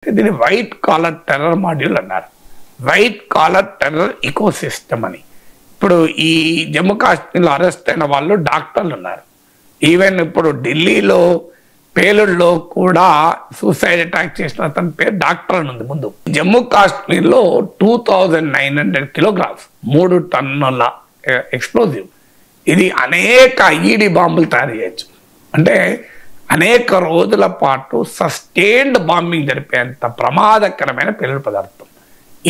దీన్ని white collar terror module అన్నారు. White collar terror ecosystem అని. ఇప్పుడు ఈ జమ్మూ కాశ్మీర్లో అరెస్ట్ అయిన వాళ్ళు డాక్టర్లు ఉన్నారు. ఈవెన్ ఇప్పుడు ఢిల్లీలో పేలుడులో కూడా సూసైడ్ అటాక్ చేసిన అతని పేరు డాక్టర్ అని ఉంది. ముందు జమ్మూ కాశ్మీర్లో 2900 కిలోగ్రామ్స్ 3 టన్నుల ఎక్స్ప్లోజివ్, ఇది అనేక ఐఈడి బాంబులు తయారు చేయొచ్చు. అంటే అనేక రోజుల పాటు సస్టైన్డ్ బాంబింగ్ జరిపేంత ప్రమాదకరమైన పేలుడు పదార్థం.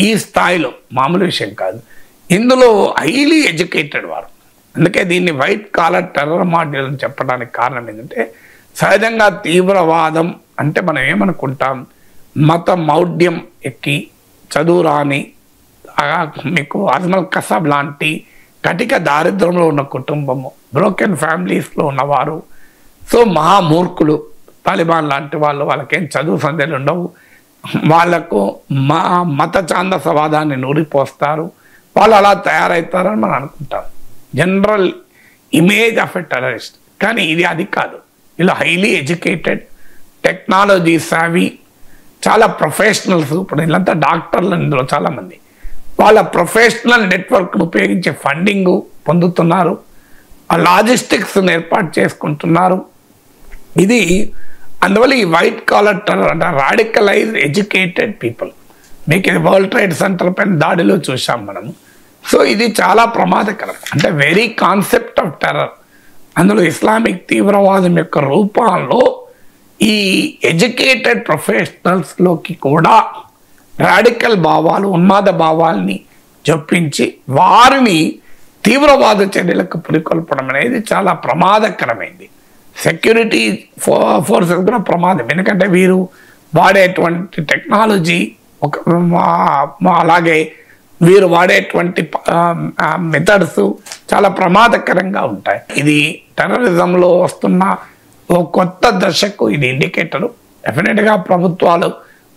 ఈ స్థాయిలో మామూలు విషయం కాదు. ఇందులో హైలీ ఎడ్యుకేటెడ్ వారు. అందుకే దీన్ని వైట్ కాలర్ టెర్రర్ మాడ్యూల్ అని చెప్పడానికి కారణం ఏంటంటే, సహజంగా తీవ్రవాదం అంటే మనం ఏమనుకుంటాం, మత మౌఢ్యం ఎక్కి చదువు రాని మీకు అజ్మల్ కసాబ్ లాంటి కటిక దారిద్రంలో ఉన్న కుటుంబము, బ్రోకెన్ ఫ్యామిలీస్లో ఉన్నవారు, సో మహామూర్ఖులు, తాలిబాన్ లాంటి వాళ్ళు, వాళ్ళకేం చదువు సందేహాలు ఉండవు, వాళ్లకు మత ఛాందసవాదాన్ని నూరిపోస్తారు, వాళ్ళు అలా తయారవుతారని మనం అనుకుంటాం, general image of a terrorist. కానీ ఇది అది కాదు. ఇలా హైలీ ఎడ్యుకేటెడ్, టెక్నాలజీ సావి, చాలా ప్రొఫెషనల్స్. ఇప్పుడు వీళ్ళంతా డాక్టర్లు ఇందులో చాలామంది. వాళ్ళ ప్రొఫెషనల్ నెట్వర్క్ను ఉపయోగించే ఫండింగ్ పొందుతున్నారు, ఆ లాజిస్టిక్స్ని ఏర్పాటు చేసుకుంటున్నారు. ఇది అందువల్ల ఈ వైట్ కాలర్ టెర్రర్ అంటే రాడికలైజ్డ్ ఎడ్యుకేటెడ్ పీపుల్. మీకు ఇది వరల్డ్ ట్రేడ్ సెంటర్ పైన దాడిలో చూసాం మనము. సో ఇది చాలా ప్రమాదకరం. అంటే వెరీ కాన్సెప్ట్ ఆఫ్ టెర్రర్, అందులో ఇస్లామిక్ తీవ్రవాదం యొక్క రూపంలో ఈ ఎడ్యుకేటెడ్ ప్రొఫెషనల్స్లోకి కూడా రాడికల్ భావాలు, ఉన్మాద భావాల్ని చొప్పించి వారిని తీవ్రవాద చర్యలకు పురికొల్పడం అనేది చాలా ప్రమాదకరమైంది. సెక్యూరిటీ ఫోర్సెస్ కూడా ప్రమాదం. ఎందుకంటే వీరు వాడేటువంటి టెక్నాలజీ అలాగే వీరు వాడేటువంటి మెథడ్స్ చాలా ప్రమాదకరంగా ఉంటాయి. ఇది టెర్రరిజంలో వస్తున్న ఓ కొత్త దశకు ఇది ఇండికేటరు. డెఫినెట్గా ప్రభుత్వాలు,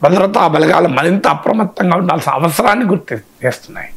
భద్రతా బలగాలు మరింత అప్రమత్తంగా ఉండాల్సిన అవసరాన్ని గుర్తు చేస్తున్నాయి.